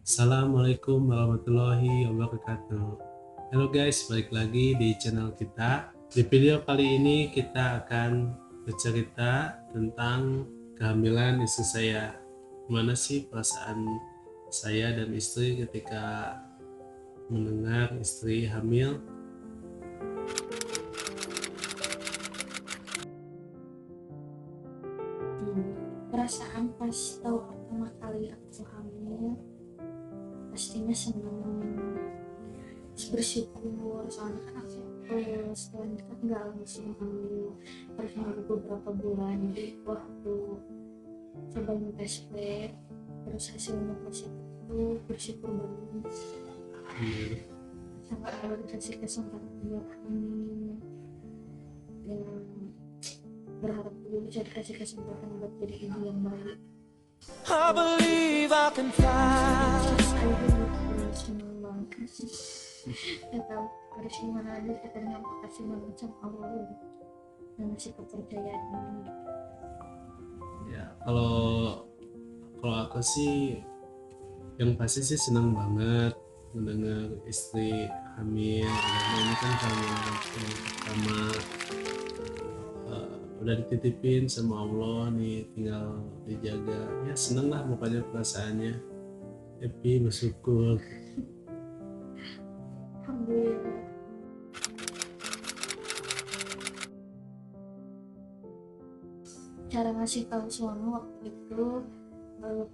Assalamualaikum warahmatullahi wabarakatuh. Halo guys, balik lagi di channel kita. Di video kali ini kita akan bercerita tentang kehamilan istri saya. Gimana sih perasaan saya dan istri ketika mendengar istri hamil? Perasaan pas tahu pertama kali aku hamil pastinya seneng, terus bersyukur soalnya kan aku setelah nikah nggak langsung hamil, harus nunggu beberapa bulan. Jadi waktu cobain tes swab terus hasilnya positif tuh bersyukur banget, sampai Allah dikasih kesempatan buat hamil, dan berharap juga bisa dikasih kesempatan buat jadi ibu yang baik. I believe I can fly. Seneng banget, nggak tahu harus gimana aja. Pokoknya makasih banget sama Allah dan ngasih kepercayaan ini. Ya, kalau aku sih yang pasti sih senang banget mendengar istri hamil. Karena ini kan kehamilan yang pertama, udah dititipin sama Allah nih, tinggal dijaga. Ya seneng lah pokoknya perasaannya, happy, bersyukur. Alhamdulillah. Cara ngasih tahu suami waktu itu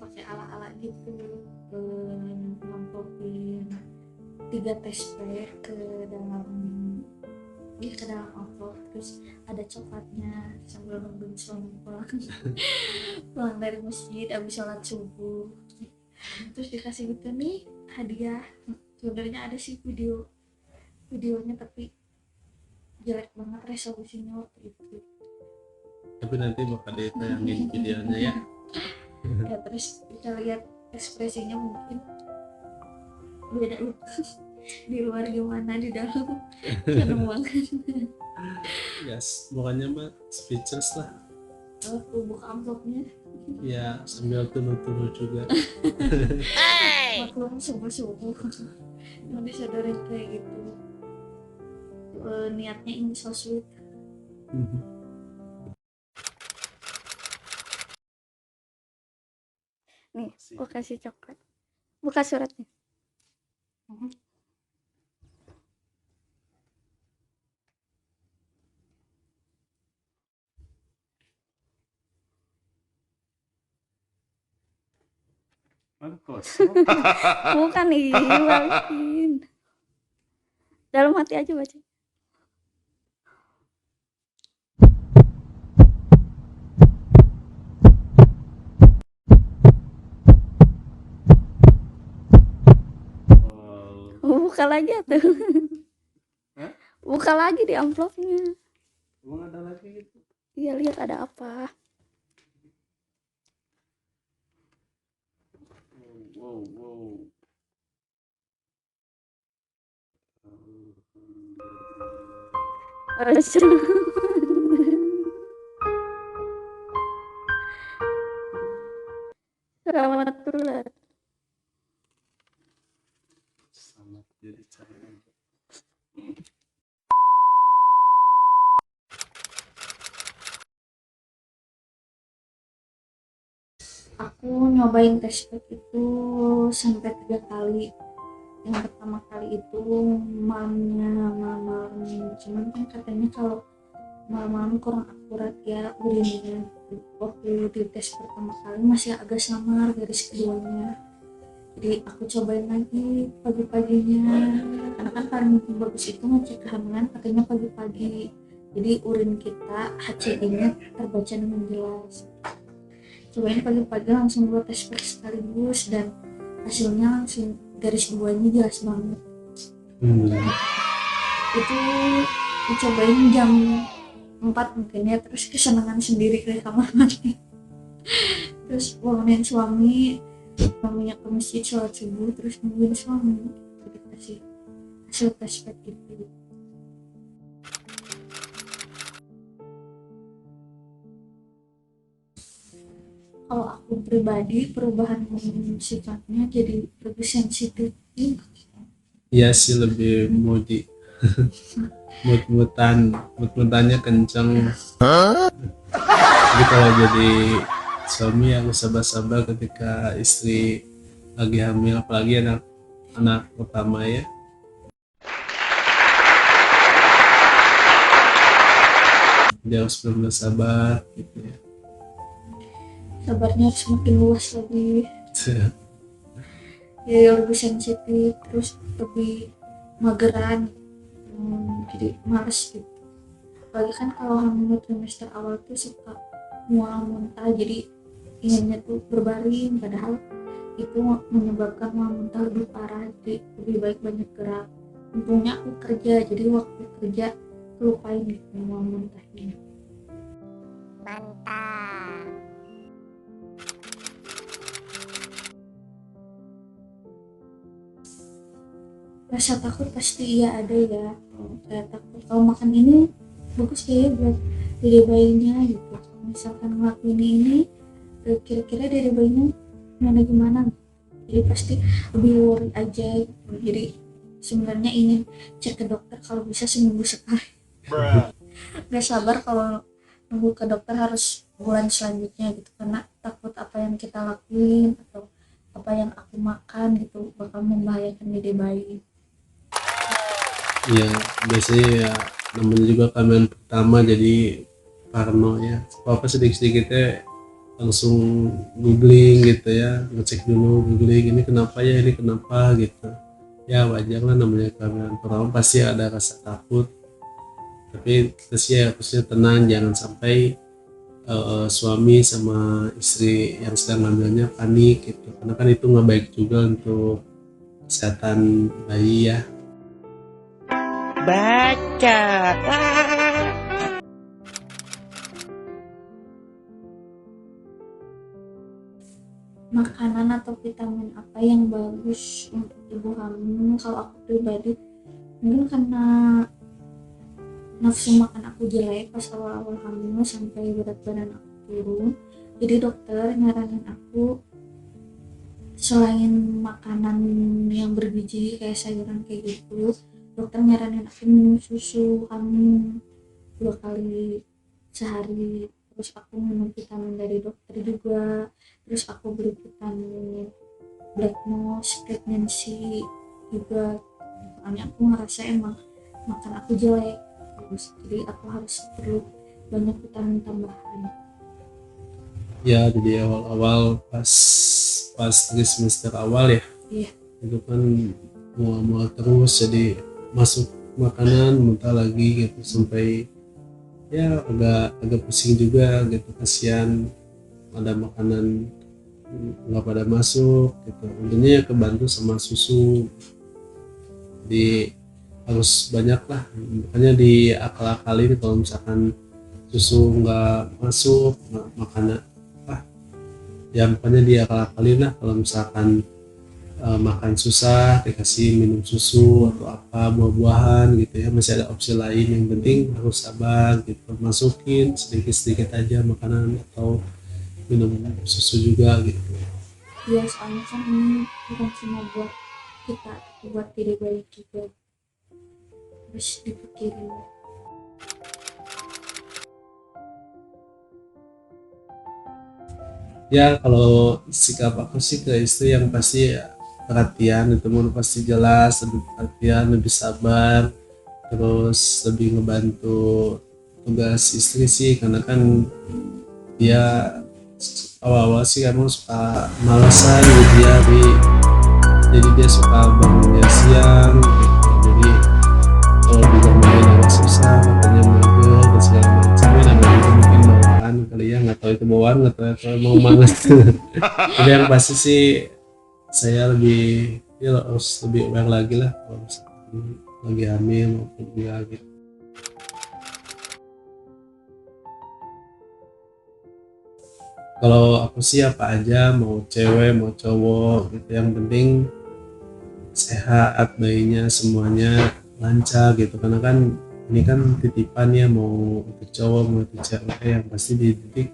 pakai ala-ala gitu, ngamplopin 3 tespek ke dalam amplop, terus ada coklatnya sambil nungguin suami pulang pulang dari masjid abis sholat subuh, terus dikasih gitu nih hadiah. Sebenarnya ada sih videonya tapi jelek banget resolusinya waktu itu. Tapi nanti bakal ditayangin videonya ya. Ya terus kita lihat ekspresinya mungkin beda di luar gimana, di dalam seneng banget. Yes, pokoknya mah speechless lah. Aku buka amplopnya, Ya sambil tunu-tunu juga. maklum subuh-subuh yang disodorin kayak gitu. Niatnya ini so sweet. Nih, aku kasih coklat. Buka suratnya. Bukan nih, balikin. Dalam hati aja baca. Buka lagi tuh. Buka lagi di amplopnya. Emang ada lagi gitu? Iya, lihat ada apa. Wow. Selamat bulan. Selamat jadi calon. Aku nyobain tes pack itu sampai 3 kali. Yang pertama kali itu malam, cuman kan katanya kalau malam kurang akurat ya urinnya. Waktu di tes pertama kali masih agak samar garis keduanya, jadi aku cobain lagi pagi-paginya, karena kan paling bagus itu ngecek kehamilan katanya pagi-pagi, jadi urin kita HCI-nya terbaca dengan jelas. Cobain pagi-pagi langsung 2 tes pack sekaligus dan hasilnya langsung garis duanya jelas banget. Itu dicobain jam 4 mungkin ya, terus kesenangan sendiri ke kamar mandi, terus bangunin suaminya ke masjid sholat subuh, terus nungguin suami dikasih hasil tes pack itu. kalau aku pribadi perubahan sifatnya jadi lebih sensitif. Iya sih, lebih moody. Mut-mutannya kenceng. Jadi kalau jadi suami aku sabar-sabar ketika istri lagi hamil, apalagi anak anak pertama ya. Dia harus benar-benar sabar gitu ya. Sabarnya harus makin luas lagi, jadi lebih sensitif, terus lebih mageran. Jadi males gitu. Apalagi kan kalau hamil trimester awal tuh suka mual muntah, jadi inginnya tuh berbaring, padahal itu menyebabkan mual muntah lebih parah. Jadi lebih baik banyak gerak. Untungnya aku kerja, jadi waktu kerja kelupain gitu mual muntah ini. Rasa takut pasti iya ada ya. Kayak takut kalau makan ini bagus ya buat diri bayinya gitu. Kalau misalkan ngelakuin ini kira-kira diri bayinya gimana. Jadi pasti lebih worry aja gitu. Jadi sebenarnya ingin cek ke dokter kalau bisa seminggu sekali. Gak sabar kalau nunggu ke dokter harus bulan selanjutnya gitu, karena takut apa yang kita lakuin atau apa yang aku makan gitu bakal membahayakan diri bayi. Ya biasanya ya namanya juga kehamilan pertama, jadi parno ya, apa sedikit-sedikitnya langsung googling gitu ya, ngecek dulu, googling ini kenapa ya, ini kenapa gitu ya. Wajar lah, namanya kehamilan pertama pasti ada rasa takut, tapi terus ya harusnya tenang, jangan sampai suami sama istri yang sedang hamilnya panik gitu, karena kan itu nggak baik juga untuk kesehatan bayi ya. Baca. Makanan atau vitamin apa yang bagus untuk ibu hamil? Kalau aku pribadi mungkin karena nafsu makan aku jelek pas awal-awal hamil sampai berat badan aku turun, jadi dokter nyaranin aku selain makanan yang bergizi kayak sayuran kayak gitu, dokter nyaranin aku minum susu hamil 2 kali sehari. Terus aku minum vitamin dari dokter juga, terus aku beli vitamin black nose pregnancy juga, soalnya aku ngerasa emang makan aku jelek terus, jadi aku harus perlu banyak vitamin tambahan. Ya jadi awal-awal pas semester awal ya, Iya. itu kan mual-mual terus, jadi masuk makanan muntah lagi gitu, sampai ya agak pusing juga gitu, kasihan ada makanan nggak pada masuk gitu. Intinya ya kebantu sama susu, jadi harus banyak lah, makanya diakal-akalin kalau misalkan susu nggak masuk, makanan apa ya, makanya diakal-akalin lah kalau misalkan makan susah dikasih minum susu atau apa, buah-buahan gitu ya, masih ada opsi lain. Yang penting harus sabar gitu, masukin sedikit-sedikit aja makanan atau minum susu juga gitu. Iya, soalnya kan ini bukan cuma buat kita, tapi buat diri bayi juga, harus dipikirin. Ya kalau sikap aku sih ke istri yang pasti ya, perhatian itu pun pasti jelas, lebih perhatian, lebih sabar, terus lebih ngebantu tugas istri sih, karena kan dia awal-awal sih emang suka malesan gitu ya, jadi dia suka bangunnya siang gitu, jadi kalau dibangunin agak susah, makanya mager dan segala macam ya. Namanya itu mungkin bawaan kali ya, nggak tahu itu bawaan, nggak tahu itu emang males. Jadi yang pasti sih saya lebih ya harus lebih aware lagi lah kalau misalkan lagi hamil maupun enggak gitu. Kalau aku sih apa aja, mau cewek mau cowok gitu, yang penting sehat bayinya, semuanya lancar gitu, karena kan ini kan titipan ya, mau itu cowok mau itu cewek, yang pasti dididik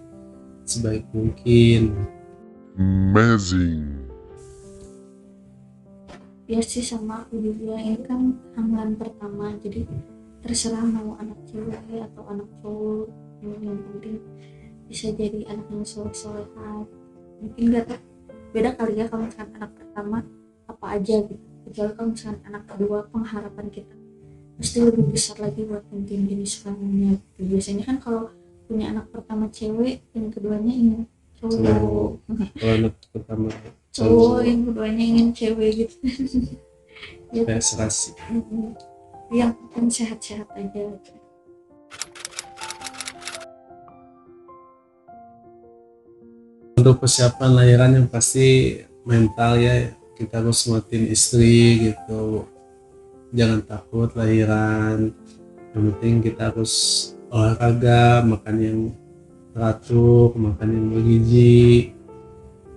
sebaik mungkin. Amazing. Ya sih sama aku juga, ini kan hamilan pertama, jadi terserah mau anak cewek atau anak cowok, yang penting bisa jadi anak yang soleh-solehan. Mungkin gak tau, beda kali ya kalau misalkan anak pertama apa aja gitu, kecuali kalau misalkan anak kedua pengharapan kita pasti lebih besar lagi buat penting jenis kelaminnya gitu. Biasanya kan kalau punya anak pertama cewek, yang keduanya ingin cowok, Kalau anak pertama cowok yang keduanya ingin cewek gitu. Ya kayak serasi. yang penting sehat-sehat aja. Untuk persiapan lahiran yang pasti mental ya, kita harus nguatin istri gitu, jangan takut lahiran, yang penting kita harus olahraga, makan yang teratur, makan yang bergizi.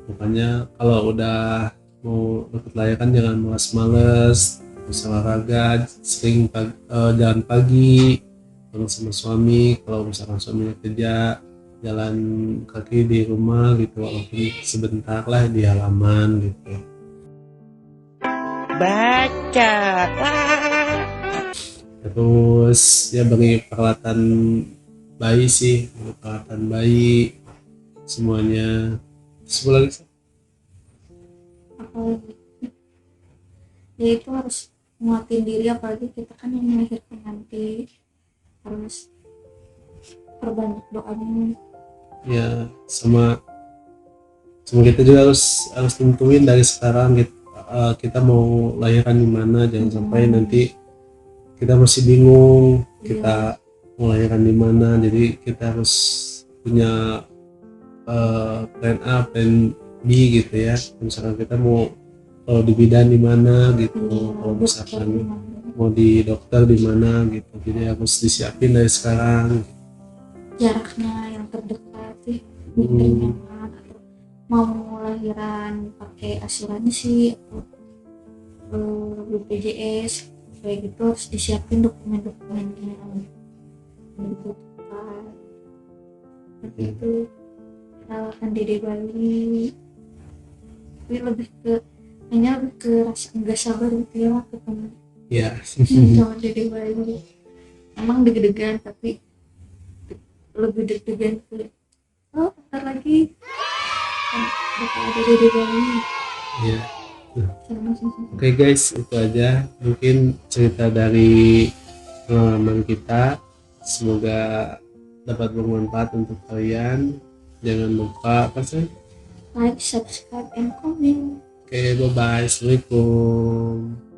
Makanya kalau udah mau deket lahiran jangan males-males, harus olahraga, sering jalan pagi bareng sama suami. Kalau misalkan suaminya kerja, jalan kaki di rumah gitu, walaupun sebentar lah di halaman gitu. Baca. Terus ya bagi peralatan bayi sih, peralatan bayi semuanya. Terus lagi sih? Apalagi ya itu harus nguatin diri, apalagi kita kan yang melahirkan nanti, harus perbanyak doanya. Ya sama kita juga harus tentuin dari sekarang kita mau lahiran di mana, jangan sampai nanti kita masih bingung kita mau lahiran di mana. Jadi kita harus punya plan A, plan B gitu ya. Misalkan kita mau kalau di bidan di mana gitu, kalau misalkan mau di dokter di mana gitu. Jadi harus disiapin dari sekarang. Jaraknya yang terdekat sih biar nyaman, atau mau lahiran pakai asuransi atau BPJS kayak gitu, harus disiapin dokumen-dokumennya yang dibutuhkan. Seperti itu perawatan dede bayi, tapi lebih ke rasa nggak sabar gitu ya ketemu Ya. sama dede bayi. Emang deg-degan, tapi lebih deg-degan ke bentar lagi kan bakal ada dede bayi. Ya. Oke guys, itu aja mungkin cerita dari pengalaman kita. Semoga dapat bermanfaat untuk kalian. Jangan lupa apa sih? Like, subscribe, and comment. Oke, bye bye. Assalamualaikum.